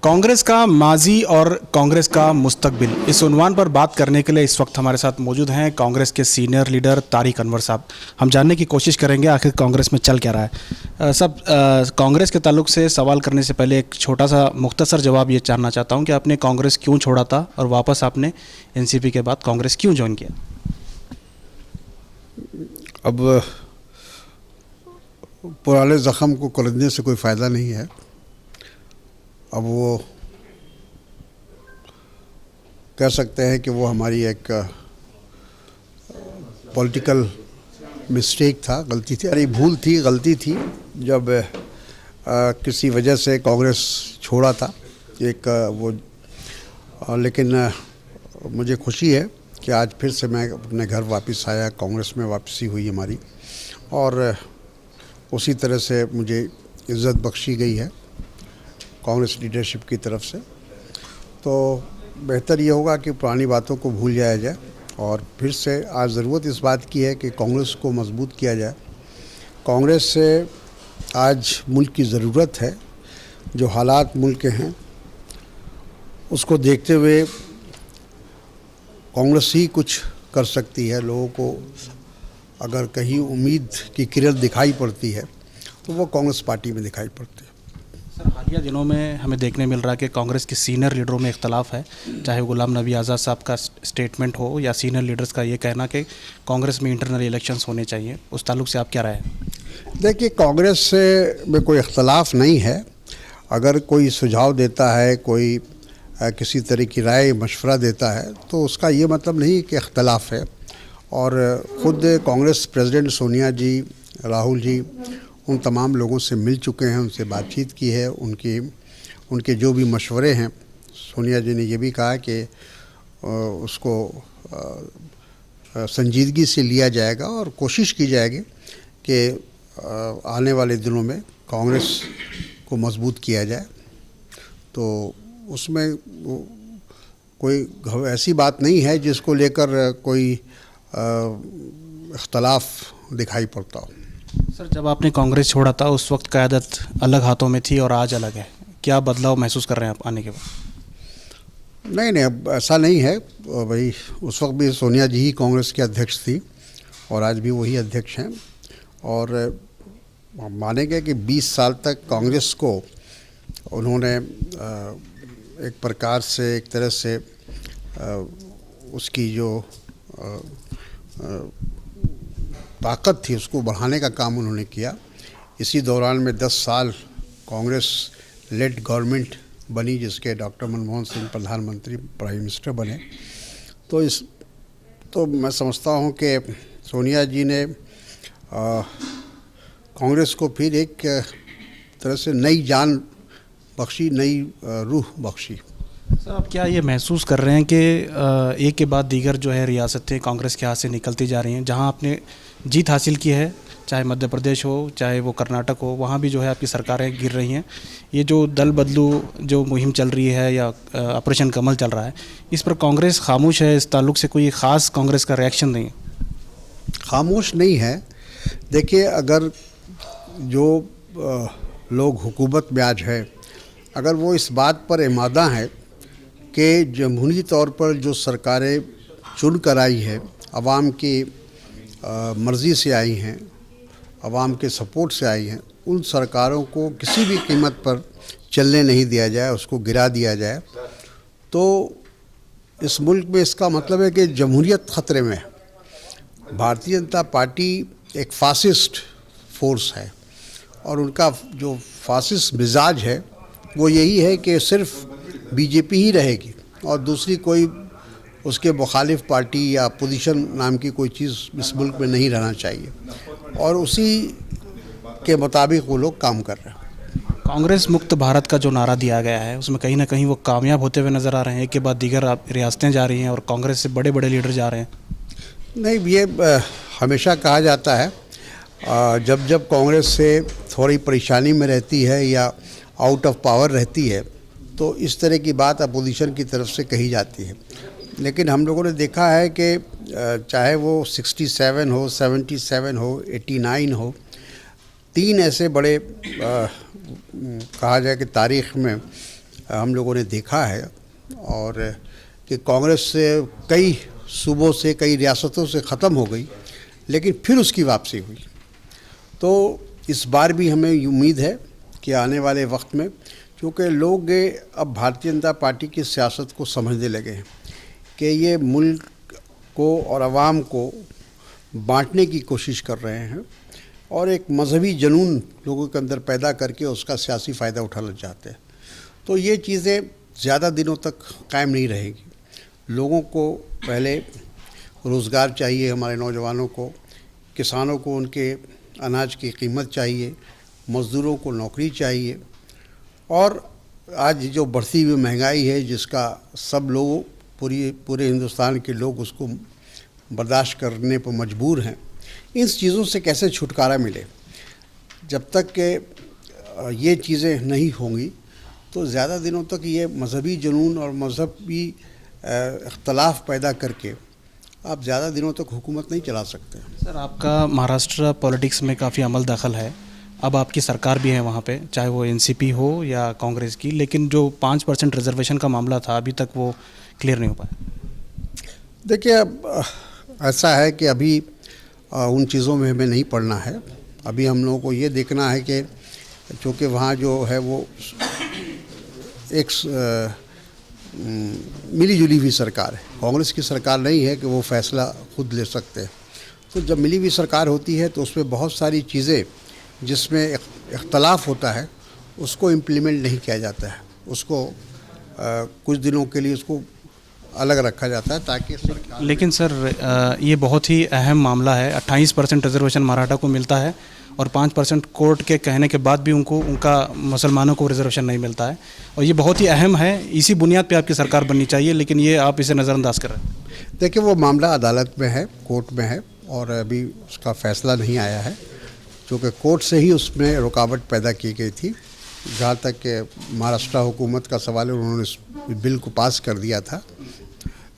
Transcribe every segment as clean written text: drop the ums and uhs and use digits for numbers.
कांग्रेस का माजी और कांग्रेस का मुस्तकबिल, इस उन्वान पर बात करने के लिए इस वक्त हमारे साथ मौजूद हैं कांग्रेस के सीनियर लीडर तारिक अनवर साहब। हम जानने की कोशिश करेंगे आखिर कांग्रेस में चल क्या रहा है। सब कांग्रेस के ताल्लुक से सवाल करने से पहले एक छोटा सा मुख्तसर जवाब ये जानना चाहता हूँ कि आपने कांग्रेस क्यों छोड़ा था और वापस आपने एनसीपी के बाद कांग्रेस क्यों ज्वाइन किया? अब पुराने ज़ख़म को कुरेदने से कोई फ़ायदा नहीं है। अब वो कह सकते हैं कि वो हमारी एक पॉलिटिकल मिस्टेक था, गलती थी, अरे भूल थी, गलती थी जब किसी वजह से कांग्रेस छोड़ा था लेकिन मुझे खुशी है कि आज फिर से मैं अपने घर वापस आया, कांग्रेस में वापसी हुई हमारी, और उसी तरह से मुझे इज़्ज़त बख्शी गई है कांग्रेस लीडरशिप की तरफ से। तो बेहतर ये होगा कि पुरानी बातों को भूल जाया जाए और फिर से आज ज़रूरत इस बात की है कि कांग्रेस को मजबूत किया जाए। कांग्रेस से आज मुल्क की ज़रूरत है। जो हालात मुल्क के हैं उसको देखते हुए कांग्रेस ही कुछ कर सकती है। लोगों को अगर कहीं उम्मीद की किरण दिखाई पड़ती है तो वो कांग्रेस पार्टी में दिखाई पड़ती है। सर, हालिया दिनों में हमें देखने मिल रहा है कि कांग्रेस के सीनियर लीडरों में इख्तलाफ है, चाहे गुलाम नबी आज़ाद साहब का स्टेटमेंट हो या सीनियर लीडर्स का ये कहना कि कांग्रेस में इंटरनल इलेक्शंस होने चाहिए। उस ताल्लुक से आप क्या राय है? देखिए, कांग्रेस से में कोई इख्तलाफ नहीं है। अगर कोई सुझाव देता है, कोई किसी तरह की राय मशवरा देता है तो उसका ये मतलब नहीं कि इख्तलाफ है। और ख़ुद कांग्रेस प्रेसिडेंट सोनिया जी, राहुल जी उन तमाम लोगों से मिल चुके हैं, उनसे बातचीत की है। उनके जो भी मशवरे हैं, सोनिया जी ने ये भी कहा कि उसको संजीदगी से लिया जाएगा और कोशिश की जाएगी कि आने वाले दिनों में कांग्रेस को मजबूत किया जाए। तो उसमें कोई ऐसी बात नहीं है जिसको लेकर कोई इख्तलाफ दिखाई पड़ता हो। सर, जब आपने कांग्रेस छोड़ा था उस वक्त क़यादत अलग हाथों में थी और आज अलग है, क्या बदलाव महसूस कर रहे हैं आप आने के बाद? नहीं, अब ऐसा नहीं है। भाई, उस वक्त भी सोनिया जी ही कांग्रेस के अध्यक्ष थी और आज भी वही अध्यक्ष हैं। और मानेंगे कि 20 साल तक कांग्रेस को उन्होंने एक प्रकार से, एक तरह से उसकी जो ताकत थी उसको बढ़ाने का काम उन्होंने किया। इसी दौरान में 10 साल कांग्रेस लेड गवर्नमेंट बनी जिसके डॉक्टर मनमोहन सिंह प्रधानमंत्री, प्राइम मिनिस्टर बने। तो मैं समझता हूँ कि सोनिया जी ने कांग्रेस को फिर एक तरह से नई जान बख्शी, नई रूह बख्शी। सर, आप क्या ये महसूस कर रहे हैं कि एक के बाद दीगर जो है रियासतें कांग्रेस के हाथ से निकलती जा रही हैं? जहां आपने जीत हासिल की है, चाहे मध्य प्रदेश हो, चाहे वो कर्नाटक हो, वहाँ भी जो है आपकी सरकारें गिर रही हैं। ये जो दल बदलू जो मुहिम चल रही है या ऑपरेशन कमल चल रहा है, इस पर कांग्रेस खामोश है। इस ताल्लुक से कोई ख़ास कांग्रेस का रिएक्शन नहीं है? खामोश नहीं है। देखिए, अगर जो लोग हुकूमत में आज है, अगर वो इस बात पर इमादा है कि जमहूरी तौर पर जो सरकारें चुन कर आई है, आवाम की मर्ज़ी से आई हैं, आवाम के सपोर्ट से आई हैं, उन सरकारों को किसी भी कीमत पर चलने नहीं दिया जाए, उसको गिरा दिया जाए, तो इस मुल्क में इसका मतलब है कि जमहूरियत ख़तरे में है। भारतीय जनता पार्टी एक फासिस्ट फोर्स है और उनका जो फासिस्ट मिजाज है वो यही है कि सिर्फ बीजेपी ही रहेगी और दूसरी कोई उसके मुखालिफ पार्टी या अपोजिशन नाम की कोई चीज़ इस मुल्क में नहीं रहना चाहिए, और उसी के मुताबिक वो लोग काम कर रहे हैं। कांग्रेस मुक्त भारत का जो नारा दिया गया है उसमें कहीं ना कहीं वो कामयाब होते हुए नज़र आ रहे हैं। एक के बाद दीगर रियासतें जा रही हैं और कांग्रेस से बड़े बड़े लीडर जा रहे हैं। नहीं, ये हमेशा कहा जाता है जब जब कांग्रेस से थोड़ी परेशानी में रहती है या आउट ऑफ पावर रहती है तो इस तरह की बात अपोजिशन की तरफ से कही जाती है। लेकिन हम लोगों ने देखा है कि चाहे वो 67 हो, 77 हो, 89 हो, 3 ऐसे बड़े कहा जाए कि तारीख़ में हम लोगों ने देखा है, और कि कांग्रेस से कई सूबों से, कई रियासतों से ख़त्म हो गई, लेकिन फिर उसकी वापसी हुई। तो इस बार भी हमें उम्मीद है कि आने वाले वक्त में, क्योंकि लोग अब भारतीय जनता पार्टी की सियासत को समझने लगे हैं कि ये मुल्क को और आवाम को बांटने की कोशिश कर रहे हैं, और एक मजहबी जुनून लोगों के अंदर पैदा करके उसका सियासी फ़ायदा उठाना चाहते हैं। तो ये चीज़ें ज़्यादा दिनों तक कायम नहीं रहेगी। लोगों को पहले रोज़गार चाहिए, हमारे नौजवानों को, किसानों को उनके अनाज की कीमत चाहिए, मज़दूरों को नौकरी चाहिए, और आज जो बढ़ती हुई महंगाई है जिसका सब लोग, पूरे हिंदुस्तान के लोग उसको बर्दाश्त करने पर मजबूर हैं, इन चीज़ों से कैसे छुटकारा मिले। जब तक कि ये चीज़ें नहीं होंगी तो ज़्यादा दिनों तक ये मजहबी जुनून और मजहबी इख्तलाफ पैदा करके आप ज़्यादा दिनों तक हुकूमत नहीं चला सकते। सर, आपका महाराष्ट्र पॉलिटिक्स में काफ़ी अमल दखल है, अब आपकी सरकार भी है वहाँ पे, चाहे वो एनसीपी हो या कांग्रेस की, लेकिन जो 5% रिजर्वेशन का मामला था अभी तक वो क्लियर नहीं हो पाया। देखिए, अब ऐसा है कि अभी उन चीज़ों में हमें नहीं पड़ना है। अभी हम लोगों को ये देखना है कि चूँकि वहाँ जो है वो एक मिली जुली हुई सरकार है, कांग्रेस की सरकार नहीं है कि वो फैसला खुद ले सकते हैं। तो जब मिली हुई सरकार होती है तो उसमें बहुत सारी चीज़ें जिसमें इख्तलाफ होता है उसको इम्प्लीमेंट नहीं किया जाता है, उसको कुछ दिनों के लिए उसको अलग रखा जाता है ताकि सरकार। लेकिन सर, ये बहुत ही अहम मामला है। 28% रिजर्वेशन मराठा को मिलता है और 5% कोर्ट के कहने के बाद भी उनका मुसलमानों को रिजर्वेशन नहीं मिलता है, और ये बहुत ही अहम है। इसी बुनियाद पे आपकी सरकार बननी चाहिए, लेकिन ये आप इसे नज़रअंदाज कर रहे हैं। देखिए, वो मामला अदालत में है, कोर्ट में है, और अभी उसका फ़ैसला नहीं आया है, क्योंकि कोर्ट से ही उसमें रुकावट पैदा की गई थी। जहाँ तक कि महाराष्ट्र हुकूमत का सवाल है, उन्होंने इस बिल को पास कर दिया था,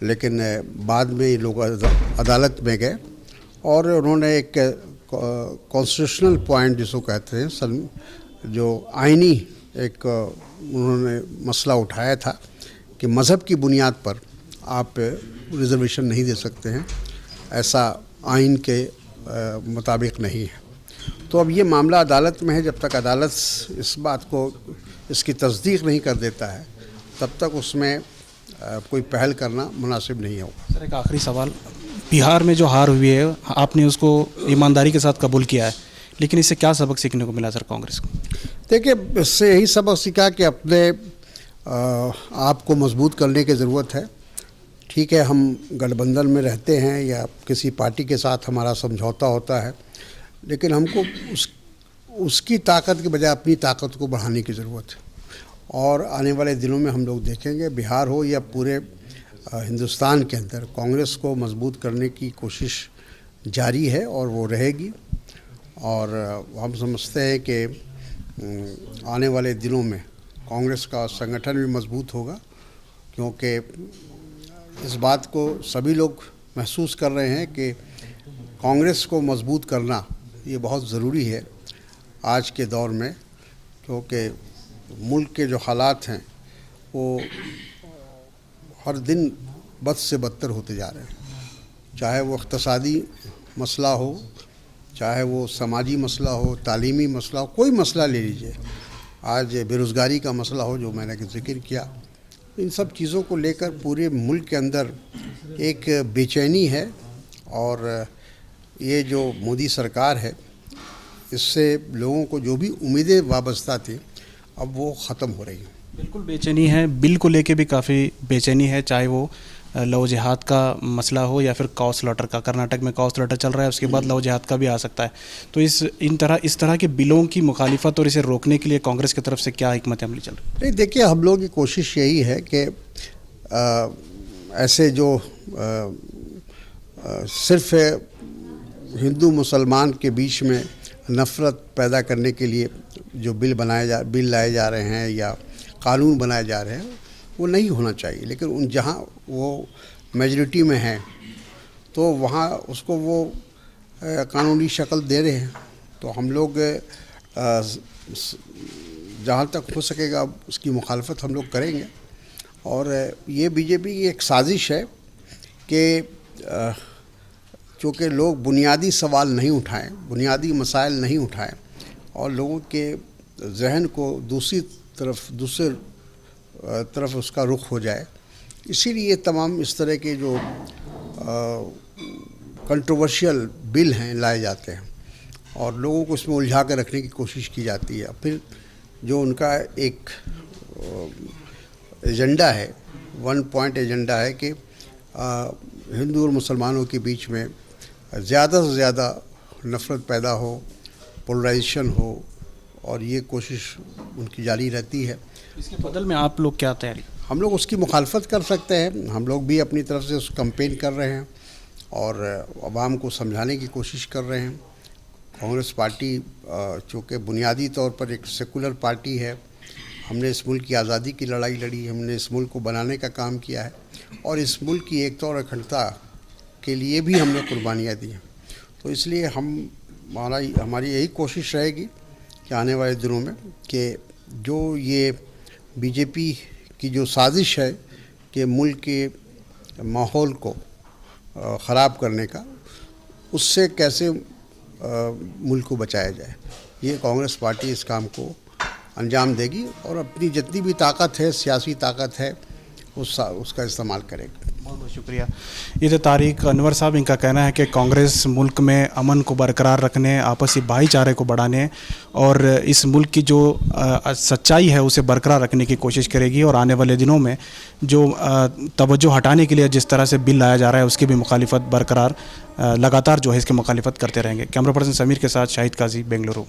लेकिन बाद में ये लोग अदालत में गए और उन्होंने एक कॉन्स्टिट्यूशनल पॉइंट जिसको कहते हैं, जो आइनी एक उन्होंने मसला उठाया था कि मज़हब की बुनियाद पर आप रिजर्वेशन नहीं दे सकते हैं, ऐसा आइन के मुताबिक नहीं है। तो अब ये मामला अदालत में है, जब तक अदालत इस बात को, इसकी तस्दीक नहीं कर देता है, तब तक उसमें कोई पहल करना मुनासिब नहीं होगा। सर, एक आखिरी सवाल, बिहार में जो हार हुई है आपने उसको ईमानदारी के साथ कबूल किया है, लेकिन इससे क्या सबक सीखने को मिला सर कांग्रेस को? देखिए, इससे यही सबक सीखा कि अपने आप को मजबूत करने की ज़रूरत है। ठीक है, हम गठबंधन में रहते हैं या किसी पार्टी के साथ हमारा समझौता होता है, लेकिन हमको उसकी ताकत के बजाय अपनी ताकत को बढ़ाने की ज़रूरत है। और आने वाले दिनों में हम लोग देखेंगे, बिहार हो या पूरे हिंदुस्तान के अंदर, कांग्रेस को मजबूत करने की कोशिश जारी है और वो रहेगी। और हम समझते हैं कि आने वाले दिनों में कांग्रेस का संगठन भी मजबूत होगा, क्योंकि इस बात को सभी लोग महसूस कर रहे हैं कि कांग्रेस को मजबूत करना ये बहुत ज़रूरी है आज के दौर में, क्योंकि मुल्क के जो हालात हैं वो हर दिन बद से बदतर होते जा रहे हैं। चाहे वो इक़्तिसादी मसला हो, चाहे वो समाजी मसला हो, तालीमी मसला हो, कोई मसला ले लीजिए, आज बेरोज़गारी का मसला हो जो मैंने ज़िक्र किया, इन सब चीज़ों को लेकर पूरे मुल्क के अंदर एक बेचैनी है। और ये जो मोदी सरकार है, इससे लोगों को जो भी उम्मीदें वाबस्ता थी अब वो ख़त्म हो रही हैं। बिल्कुल बेचैनी है, बिल को लेके भी काफ़ी बेचैनी है, चाहे वो लव जिहाद का मसला हो या फिर काउ स्लॉटर का। कर्नाटक में काउ स्लॉटर चल रहा है, उसके बाद लव जिहाद का भी आ सकता है। तो इस तरह के बिलों की मुखालिफत और इसे रोकने के लिए कांग्रेस की तरफ से क्या हिकमत अमली चल रही है? नहीं, देखिए, हम लोगों की कोशिश यही है कि ऐसे जो सिर्फ हिंदू मुसलमान के बीच में नफ़रत पैदा करने के लिए जो बिल लाए जा रहे हैं या कानून बनाए जा रहे हैं, वो नहीं होना चाहिए। लेकिन उन जहाँ वो मेजॉरिटी में हैं तो वहाँ उसको वो कानूनी शक्ल दे रहे हैं। तो हम लोग जहाँ तक हो सकेगा उसकी मुखालफत हम लोग करेंगे। और ये बीजेपी की एक साजिश है कि चूँकि लोग बुनियादी सवाल नहीं उठाएं, बुनियादी मसाइल नहीं उठाएं और लोगों के जहन को दूसरे तरफ उसका रुख हो जाए, इसीलिए तमाम इस तरह के जो कंट्रोवर्शियल बिल हैं लाए जाते हैं और लोगों को इसमें उलझा कर रखने की कोशिश की जाती है। फिर जो उनका एक एजेंडा है, वन पॉइंट एजेंडा है कि हिंदू और मुसलमानों के बीच में ज़्यादा से ज़्यादा नफ़रत पैदा हो, पोलराइजेशन हो, और ये कोशिश उनकी जारी रहती है। इसके बदल में आप लोग क्या तैयारी? हम लोग उसकी मुखालफत कर सकते हैं। हम लोग भी अपनी तरफ से उस कैंपेन कर रहे हैं और अवाम को समझाने की कोशिश कर रहे हैं। कांग्रेस पार्टी चूँकि बुनियादी तौर पर एक सेकुलर पार्टी है, हमने इस मुल्क की आज़ादी की लड़ाई लड़ी, हमने इस मुल्क को बनाने का काम किया है और इस मुल्क की एकता और अखंडता के लिए भी हमने कुर्बानियाँ दी हैं। तो इसलिए हमारी यही कोशिश रहेगी कि आने वाले दिनों में कि जो ये बीजेपी की जो साजिश है कि मुल्क के माहौल को ख़राब करने का, उससे कैसे मुल्क को बचाया जाए, ये कांग्रेस पार्टी इस काम को अंजाम देगी और अपनी जितनी भी ताकत है, सियासी ताकत है, उसका इस्तेमाल करेगी। बहुत बहुत शुक्रिया। ये तो तारिक अनवर साहब, इनका कहना है कि कांग्रेस मुल्क में अमन को बरकरार रखने, आपसी भाईचारे को बढ़ाने और इस मुल्क की जो सच्चाई है उसे बरकरार रखने की कोशिश करेगी और आने वाले दिनों में जो तवज्जो हटाने के लिए जिस तरह से बिल लाया जा रहा है उसकी भी मुखालिफत बरकरार लगातार जो है इसकी मुखालिफत करते रहेंगे। कैमरा पर्सन समीर के साथ शाहिद काजी, बेंगलुरु।